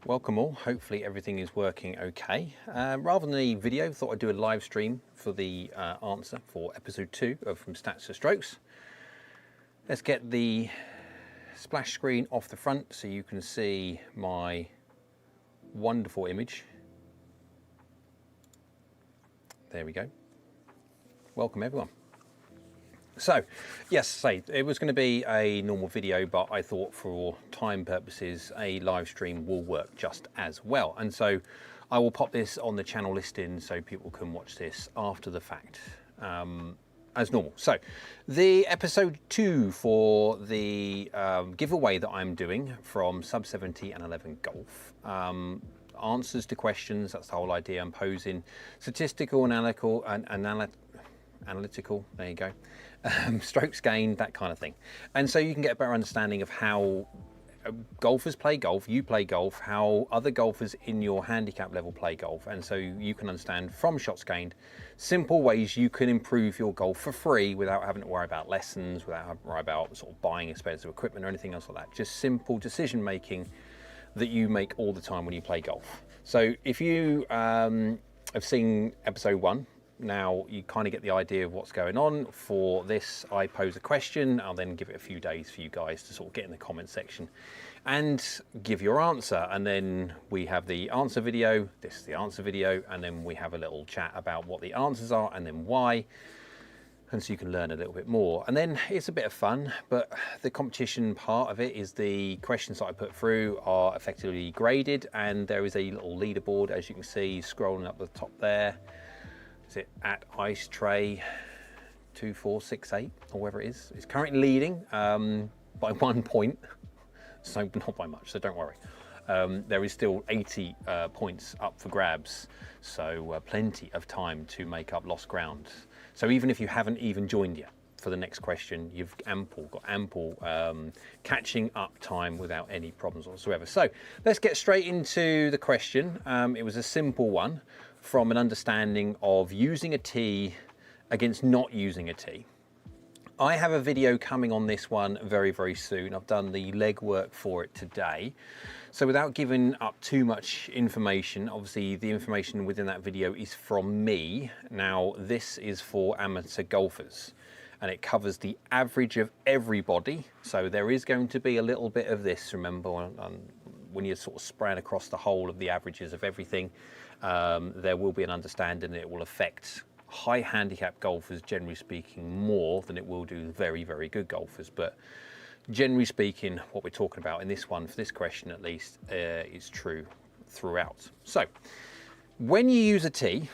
Welcome all, hopefully everything is working okay. Rather than a video, thought I'd do a live stream for the answer for episode 2 of From Stats to Strokes. Let's get the splash screen off the front so you can see my wonderful image. There we go. Welcome everyone. So, yes, it was going to be a normal video, but I thought for time purposes, a live stream will work just as well. And so I will pop this on the channel listing so people can watch this after the fact as normal. So the episode 2 for the giveaway that I'm doing from Sub 70 and 11 Golf. Answers to questions, that's the whole idea. I'm posing statistical, analytical, there you go, strokes gained, that kind of thing. And so you can get a better understanding of how golfers play golf, you play golf, how other golfers in your handicap level play golf. And so you can understand from shots gained, simple ways you can improve your golf for free without having to worry about lessons, without having to worry about sort of buying expensive equipment or anything else like that. Just simple decision making that you make all the time when you play golf. So if you have seen episode 1, now you kind of get the idea of what's going on. For this, I pose a question. I'll then give it a few days for you guys to sort of get in the comment section and give your answer. And then we have the answer video. This is the answer video. And then we have a little chat about what the answers are and then why. And so you can learn a little bit more. And then it's a bit of fun, but the competition part of it is the questions that I put through are effectively graded. And there is a little leaderboard, as you can see, scrolling up the top there. Is it at Ice Tray 2468 or whatever it is? It's currently leading by 1 point, so not by much, so don't worry. There is still 80 points up for grabs, so plenty of time to make up lost ground. So even if you haven't even joined yet for the next question, you've got ample catching up time without any problems whatsoever. So let's get straight into the question. It was a simple one from an understanding of using a tee against not using a tee. I have a video coming on this one very, very soon. I've done the legwork for it today. So without giving up too much information, obviously the information within that video is from me. Now this is for amateur golfers and it covers the average of everybody. So there is going to be a little bit of this, remember, when you're sort of spraying across the whole of the averages of everything, there will be an understanding that it will affect high handicap golfers, generally speaking, more than it will do very, very good golfers. But generally speaking, what we're talking about in this one, for this question at least, is true throughout. So when you use a tee,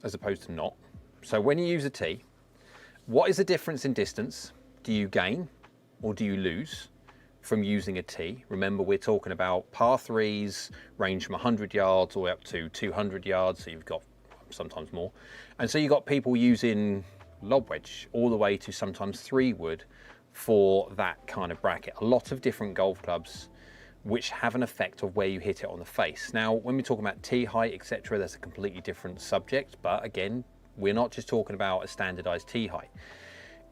as opposed to not, so when you use a tee, what is the difference in distance? Do you gain or do you lose from using a tee? Remember, we're talking about par 3s, range from 100 yards all the way up to 200 yards, so you've got sometimes more. And so you've got people using lob wedge all the way to sometimes 3-wood for that kind of bracket. A lot of different golf clubs which have an effect of where you hit it on the face. Now, when we're talking about tee height, etc., that's a completely different subject, but again, we're not just talking about a standardized tee height.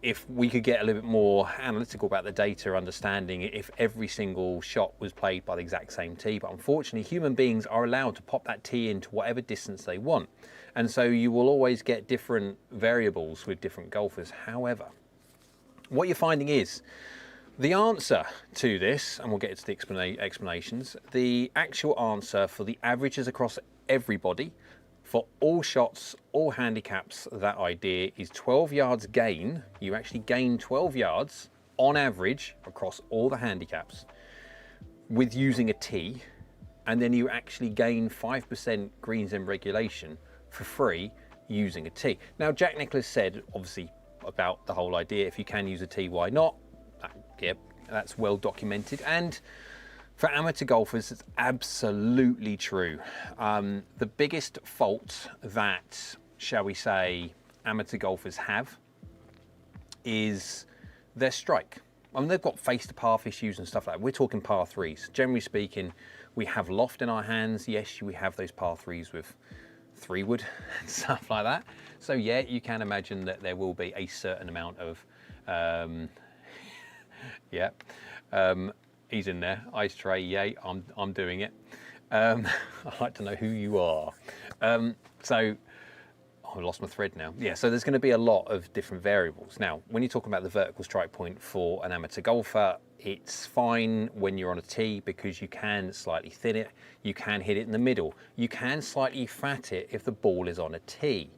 If we could get a little bit more analytical about the data, understanding if every single shot was played by the exact same tee, but unfortunately human beings are allowed to pop that tee into whatever distance they want. And so you will always get different variables with different golfers. However, what you're finding is the answer to this, and we'll get into the explanations, the actual answer for the averages across everybody, for all shots, all handicaps, that idea is 12 yards gain. You actually gain 12 yards on average across all the handicaps with using a tee, and then you actually gain 5% greens in regulation for free using a tee. Now, Jack Nicklaus said, obviously, about the whole idea, if you can use a tee, why not? Yeah, that's well documented. And for amateur golfers, it's absolutely true. The biggest fault that, shall we say, amateur golfers have is their strike. I mean, they've got face to path issues and stuff like that. We're talking par 3s. Generally speaking, we have loft in our hands. Yes, we have those par 3s with 3-wood and stuff like that. So yeah, you can imagine that there will be a certain amount of He's in there. Ice tray, yay, I'm doing it. I'd like to know who you are. So, I lost my thread now. Yeah, so there's going to be a lot of different variables. Now, when you're talking about the vertical strike point for an amateur golfer, it's fine when you're on a tee because you can slightly thin it, you can hit it in the middle, you can slightly fat it if the ball is on a tee.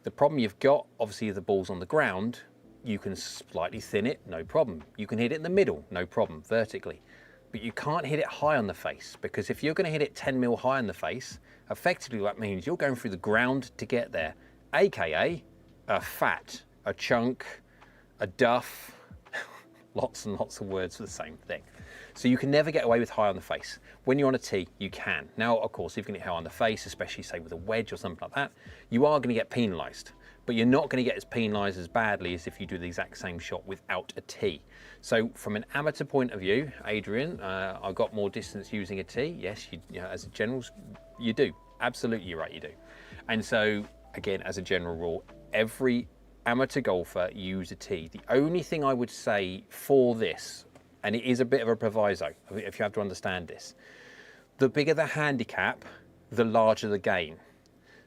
The problem you've got, obviously, if the ball's on the ground, you can slightly thin it, no problem. You can hit it in the middle, no problem, vertically. But you can't hit it high on the face, because if you're going to hit it 10 mil high on the face, effectively that means you're going through the ground to get there, aka a fat, a chunk, a duff, lots and lots of words for the same thing. So you can never get away with high on the face. When you're on a tee, you can. Now, of course, if you can hit high on the face, especially say with a wedge or something like that, you are going to get penalised. But you're not going to get as penalised as badly as if you do the exact same shot without a tee. So from an amateur point of view, Adrian, I've got more distance using a tee. Yes, you know, as a general, you do. Absolutely, you're right, you do. And so, again, as a general rule, every amateur golfer use a tee. The only thing I would say for this, and it is a bit of a proviso, if you have to understand this, the bigger the handicap, the larger the gain.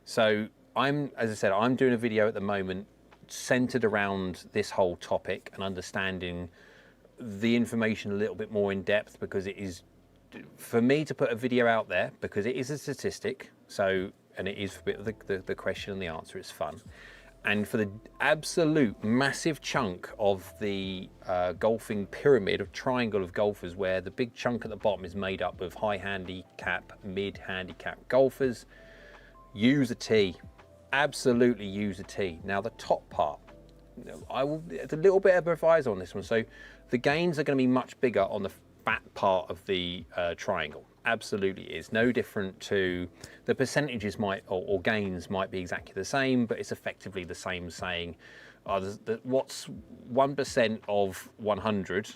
So as I said, I'm doing a video at the moment centered around this whole topic and understanding the information a little bit more in depth, because it is, for me to put a video out there, because it is a statistic, so, and it is a bit of the question and the answer, it's fun. And for the absolute massive chunk of the golfing pyramid, of triangle of golfers, where the big chunk at the bottom is made up of high handicap, mid handicap golfers, use a tee. Absolutely use a tee. Now the top part, it's a little bit of proviso on this one. So the gains are going to be much bigger on the fat part of the triangle. Absolutely is. No different to the percentages or gains might be exactly the same, but it's effectively the same saying, what's 1% of 100,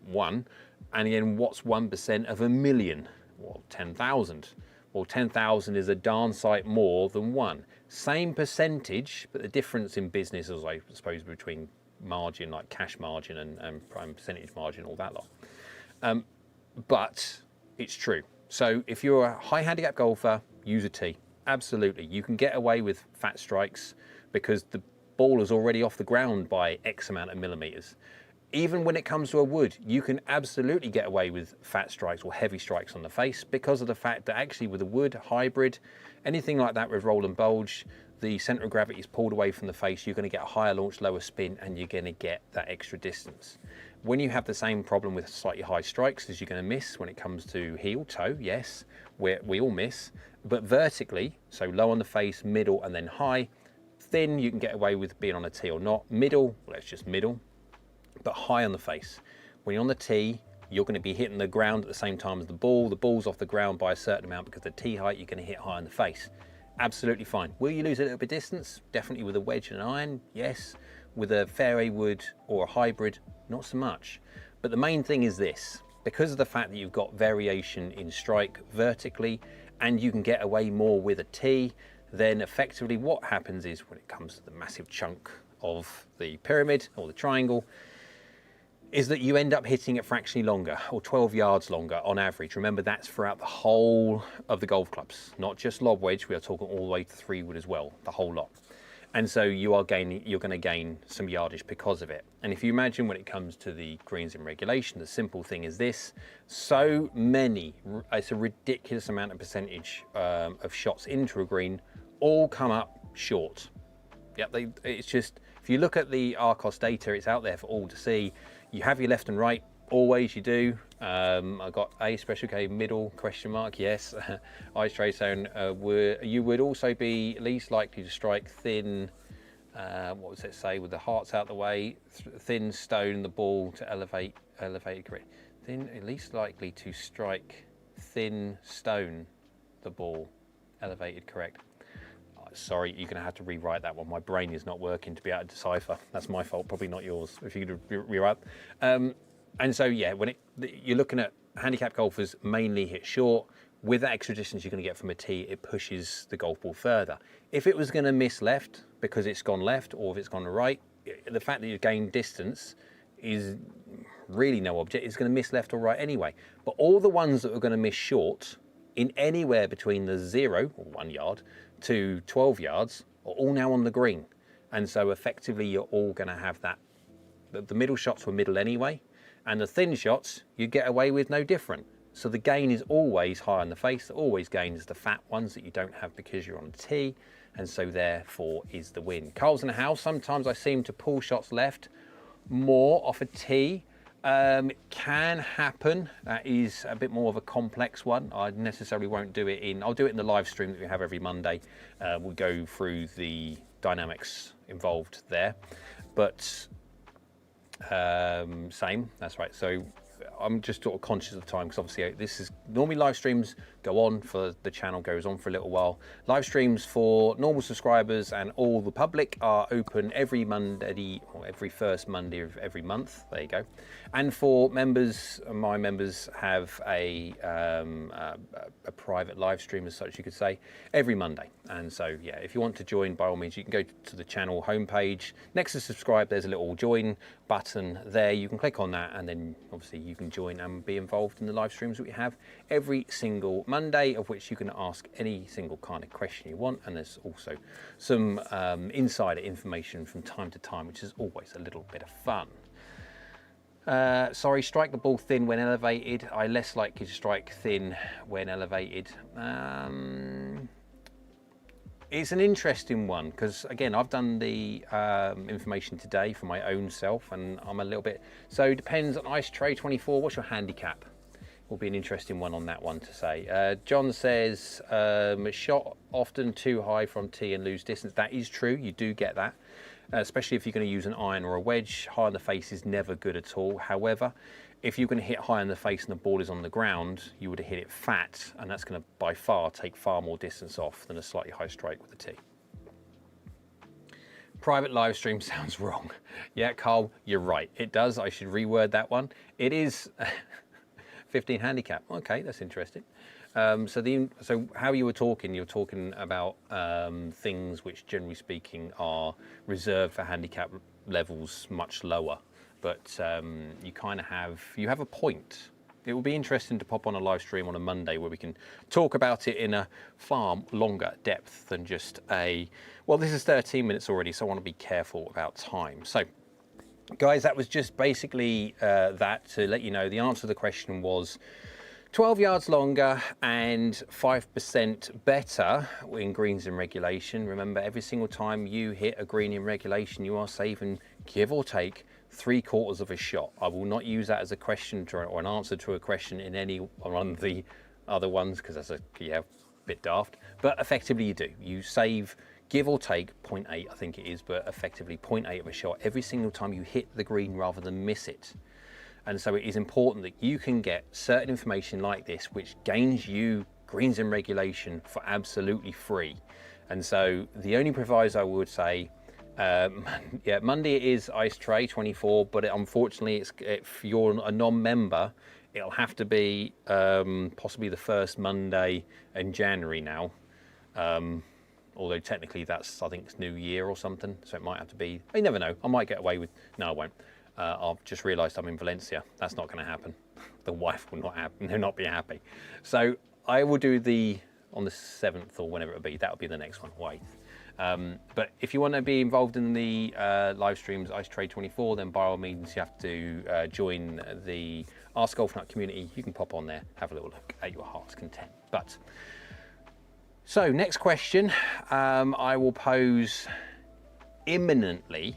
1, and again, what's 1% of a million? Well, 10,000. Well, 10,000 is a darn sight more than 1. Same percentage, but the difference in business, as I suppose, between margin, like cash margin and prime percentage margin, all that lot. But it's true. So if you're a high handicap golfer, use a tee. Absolutely. You can get away with fat strikes because the ball is already off the ground by X amount of millimeters. Even when it comes to a wood, you can absolutely get away with fat strikes or heavy strikes on the face because of the fact that actually with a wood, hybrid, anything like that with roll and bulge, the center of gravity is pulled away from the face, you're going to get a higher launch, lower spin, and you're going to get that extra distance. When you have the same problem with slightly high strikes, as you're going to miss when it comes to heel, toe, yes, we all miss, but vertically, so low on the face, middle, and then high, thin, you can get away with being on a tee or not. Middle, well, it's just middle, but high on the face. When you're on the tee, you're going to be hitting the ground at the same time as the ball. The ball's off the ground by a certain amount because the tee height, you're going to hit high on the face. Absolutely fine. Will you lose a little bit of distance? Definitely with a wedge and an iron, yes. With a fairway wood or a hybrid, not so much. But the main thing is this, because of the fact that you've got variation in strike vertically and you can get away more with a tee, then effectively what happens is when it comes to the massive chunk of the pyramid or the triangle, is that you end up hitting it fractionally longer, or 12 yards longer on average. Remember, that's throughout the whole of the golf clubs, not just lob wedge. We are talking all the way to 3-wood as well, the whole lot. And so you're going to gain some yardage because of it. And if you imagine when it comes to the greens in regulation, the simple thing is this: so many, it's a ridiculous amount of percentage of shots into a green, all come up short. Yep, it's just, if you look at the ARCOS data, it's out there for all to see. You have your left and right, always you do. I got a special K middle question mark, yes. Ice tray zone, you would also be least likely to strike thin, what does it say, with the hearts out the way, thin stone the ball to elevated correct. Least likely to strike thin stone the ball, elevated correct. Sorry, you're going to have to rewrite that one. My brain is not working to be able to decipher. That's my fault, probably not yours, if you could rewrite. And so, yeah, when you're looking at handicap golfers mainly hit short, with that extra distance you're going to get from a tee, it pushes the golf ball further. If it was going to miss left because it's gone left, or if it's gone right, the fact that you gain distance is really no object, is going to miss left or right anyway. But all the ones that are going to miss short in anywhere between the 0 or 1 yard to 12 yards are all now on the green. And so effectively you're all going to have that. The middle shots were middle anyway, and the thin shots you get away with no different. So the gain is always high on the face, the always gain is the fat ones that you don't have because you're on a tee, and so therefore is the win. Carl's in the house. Sometimes I seem to pull shots left more off a tee. It can happen. That is a bit more of a complex one. I necessarily won't do it I'll do it in the live stream that we have every Monday. We'll go through the dynamics involved there, but same, that's right. So I'm just sort of conscious of time because obviously this is normally live streams go on for the channel goes on for a little while. Live streams for normal subscribers and all the public are open every Monday or every first Monday of every month. There you go. And for members, my members have a private live stream as such, you could say, every Monday. And so yeah, if you want to join, by all means, you can go to the channel homepage. Next to subscribe, there's a little join button there. You can click on that, and then obviously you can join and be involved in the live streams that we have every single Monday, of which you can ask any single kind of question you want. And there's also some insider information from time to time, which is always a little bit of fun. Sorry, strike the ball thin when elevated. I less likely to strike thin when elevated. It's an interesting one because, again, I've done the information today for my own self, and I'm a little bit, so it depends on Ice Tray 24. What's your handicap? Will be an interesting one on that one to say. John says, shot often too high from tee and lose distance. That is true, you do get that. Especially if you're going to use an iron or a wedge. High on the face is never good at all. However, if you're going to hit high on the face and the ball is on the ground, you would hit it fat, and that's going to by far take far more distance off than a slightly high strike with a tee. Private live stream sounds wrong. Yeah, Carl, you're right. It does. I should reword that one. It is 15 handicap. Okay, that's interesting. So how you were talking, you're talking about things which generally speaking are reserved for handicap levels much lower, but you kind of have a point. It will be interesting to pop on a live stream on a Monday where we can talk about it in a far longer depth than just well, this is 13 minutes already, so I want to be careful about time. So guys, that was just basically that to let you know the answer to the question was 12 yards longer and 5% better in greens in regulation. Remember, every single time you hit a green in regulation, you are saving, give or take, 3/4 of a shot. I will not use that as a question or an answer to a question in any one of the other ones because that's a bit daft. But effectively you do. You save, give or take, 0.8, I think it is, but effectively 0.8 of a shot every single time you hit the green rather than miss it. And so it is important that you can get certain information like this, which gains you greens in regulation for absolutely free. And so the only proviso I would say, yeah, Monday it is Ice Tray 24, but unfortunately, if you're a non-member, it'll have to be possibly the first Monday in January now. Although technically that's, I think it's New Year or something, so it might have to be, you never know, I might get away with, no I won't. I've just realised I'm in Valencia. That's not going to happen. The wife will not be happy. So I will do on the 7th or whenever it'll be. That'll be the next one. Wait. But if you want to be involved in the live streams, Ice Trade 24, then by all means you have to join the AskGolfNut community. You can pop on there, have a little look at your heart's content. But so next question, I will pose imminently.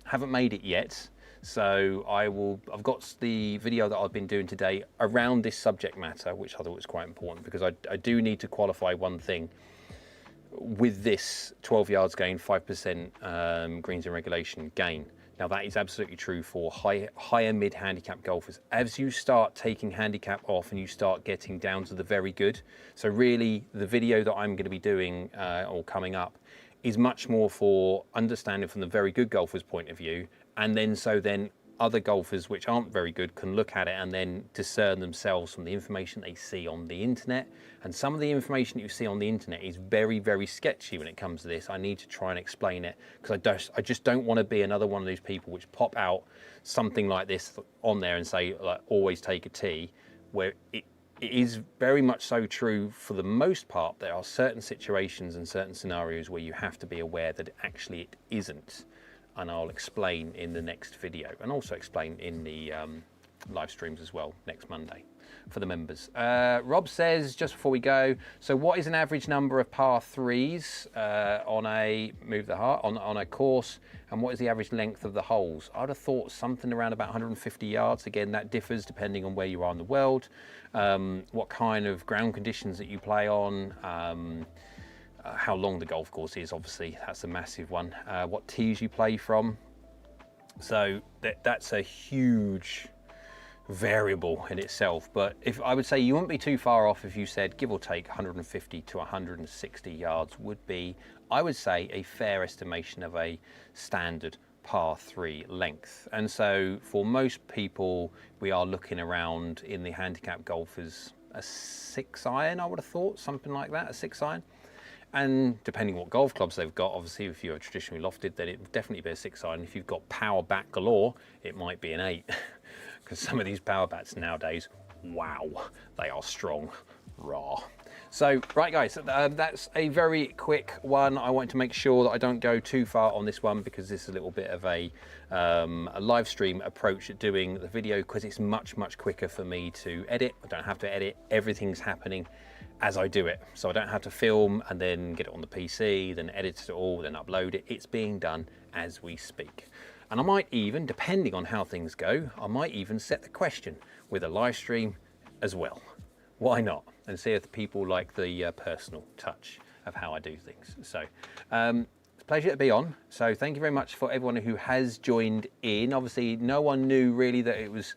Haven't made it yet, so I've got the video that I've been doing today around this subject matter, which I thought was quite important because I do need to qualify one thing with this 12 yards gain, 5% greens in regulation gain. Now that is absolutely true for higher mid handicap golfers. As you start taking handicap off and you start getting down to the very good, so really the video that I'm going to be doing or coming up is much more for understanding from the very good golfer's point of view, and then other golfers which aren't very good can look at it and then discern themselves from the information they see on the internet. And some of the information that you see on the internet is very, very sketchy when it comes to this. I need to try and explain it because I just don't want to be another one of those people which pop out something like this on there and say, like, always take a tee, where it is very much so true for the most part. There are certain situations and certain scenarios where you have to be aware that actually it isn't. And I'll explain in the next video, and also explain in the live streams as well next Monday for the members. Rob says, just before we go, so what is an average number of par threes on a on a course, and what is the average length of the holes? I'd have thought something around about 150 yards. Again, that differs depending on where you are in the world, what kind of ground conditions that you play on, how long the golf course is, obviously, that's a massive one. What tees you play from. So that's a huge variable in itself. But if I would say you wouldn't be too far off if you said give or take 150 to 160 yards would be, I would say, a fair estimation of a standard par 3 length. And so for most people, we are looking around in the handicap golfers a 6 iron, I would have thought, something like that, a 6 iron. And depending what golf clubs they've got, obviously if you're traditionally lofted, then it would definitely be a 6 iron. If you've got power bat galore, it might be an 8. Because some of these power bats nowadays, wow, they are strong, raw. So, right guys, that's a very quick one. I want to make sure that I don't go too far on this one, because this is a little bit of a live stream approach at doing the video, because it's much, much quicker for me to edit. I don't have to edit, everything's happening as I do it. So I don't have to film and then get it on the PC, then edit it all, then upload it. It's being done as we speak. And I might even, depending on how things go, I might even set the question with a live stream as well. Why not? And see if the people like the personal touch of how I do things. So it's a pleasure to be on. So thank you very much for everyone who has joined in. Obviously, no one knew really that it was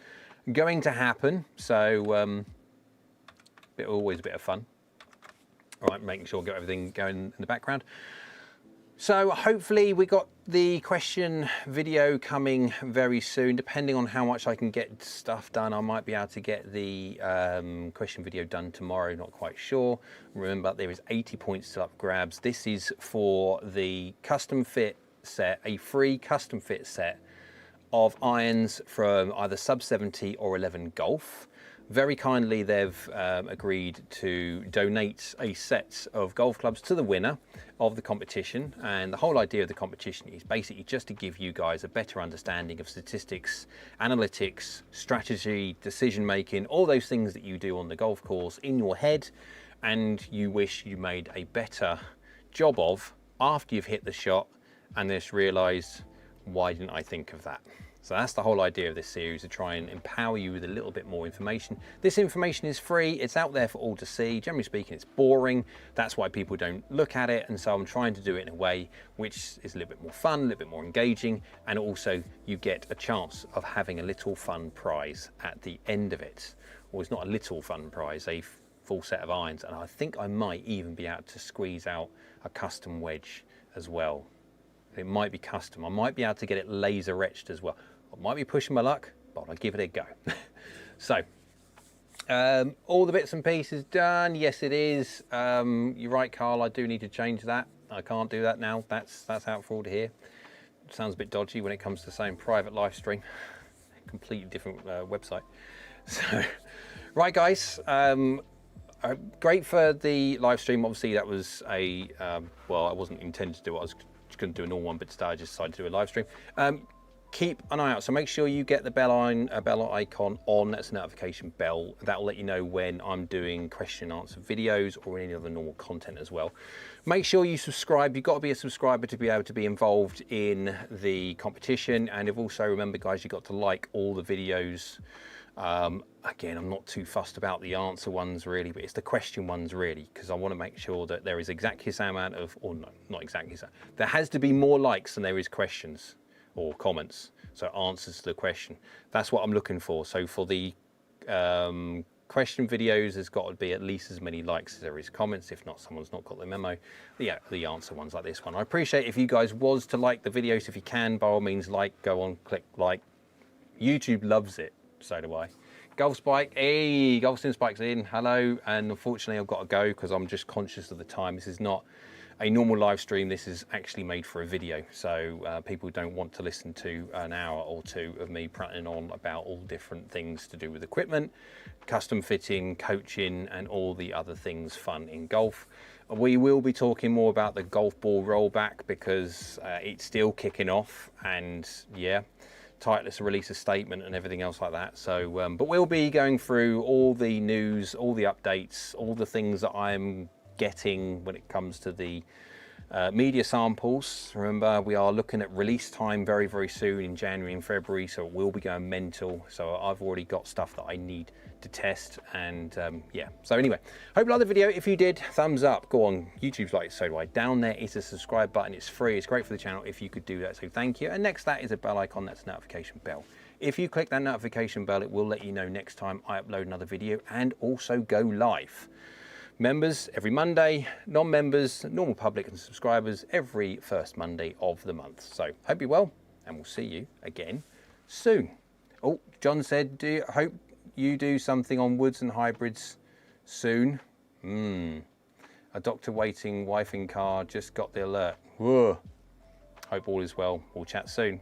going to happen. So always a bit of fun. All right, making sure I got everything going in the background. So hopefully we got the question video coming very soon. Depending on how much I can get stuff done, I might be able to get the question video done tomorrow, not quite sure. Remember, there is 80 points still up for grabs. This is for the custom fit set, a free custom fit set of irons from either Sub 70 or 11 Golf. Very kindly, they've agreed to donate a set of golf clubs to the winner of the competition. And the whole idea of the competition is basically just to give you guys a better understanding of statistics, analytics, strategy, decision making, all those things that you do on the golf course in your head, and you wish you made a better job of after you've hit the shot and just realized, why didn't I think of that? So that's the whole idea of this series, to try and empower you with a little bit more information. This information is free, it's out there for all to see. Generally speaking, it's boring. That's why people don't look at it. And so I'm trying to do it in a way which is a little bit more fun, a little bit more engaging. And also you get a chance of having a little fun prize at the end of it. Or it's not a little fun prize, a full set of irons. And I think I might even be able to squeeze out a custom wedge as well. It might be custom. I might be able to get it laser etched as well. I might be pushing my luck, but I'll give it a go. So, all the bits and pieces done. Yes, it is. You're right, Carl. I do need to change that. I can't do that now. That's out for all to hear. Sounds a bit dodgy when it comes to saying private live stream. Completely different website. So, right, guys. Great for the live stream. Obviously, that was a well, I wasn't intended to do it. I was going to do a normal one, but today I just decided to do a live stream. Keep an eye out, so make sure you get the bell icon on. That's a notification bell. That will let you know when I'm doing question and answer videos or any other normal content as well. Make sure you subscribe. You've got to be a subscriber to be able to be involved in the competition. And if also, remember guys, you've got to like all the videos. Again, I'm not too fussed about the answer ones really, but it's the question ones really, because I want to make sure that there is exactly the same amount of, or no, not exactly the same. There has to be more likes than there is questions or comments, so answers to the question. That's what I'm looking for. So for the question videos, there's got to be at least as many likes as there is comments. If not, someone's not got the memo. Yeah, the answer ones like this one. I appreciate if you guys was to like the videos. If you can, by all means, like, go on, click like, YouTube loves it, so do I. Golf Spike, hey, Golfston Spike's in, hello. And unfortunately I've got to go because I'm just conscious of the time. This is not a normal live stream, this is actually made for a video. So people don't want to listen to an hour or two of me prattling on about all different things to do with equipment, custom fitting, coaching, and all the other things fun in golf. We will be talking more about the golf ball rollback because it's still kicking off, and yeah, Titleist release a statement and everything else like that. So, but we'll be going through all the news, all the updates, all the things that I'm getting when it comes to the media samples. Remember, we are looking at release time very, very soon in January and February, so it will be going mental. So I've already got stuff that I need to test, and yeah. So anyway, hope you liked the video. If you did, thumbs up. Go on, YouTube's like, so do I. Down there is a subscribe button. It's free. It's great for the channel if you could do that. So thank you. And next that is a bell icon. That's a notification bell. If you click that notification bell, it will let you know next time I upload another video and also go live. Members every Monday, non-members, normal public and subscribers every first Monday of the month. So hope you're well, and we'll see you again soon. Oh, John said, hope you do something on woods and hybrids soon. A doctor waiting, wife in car, just got the alert. Whoa. Hope all is well. We'll chat soon.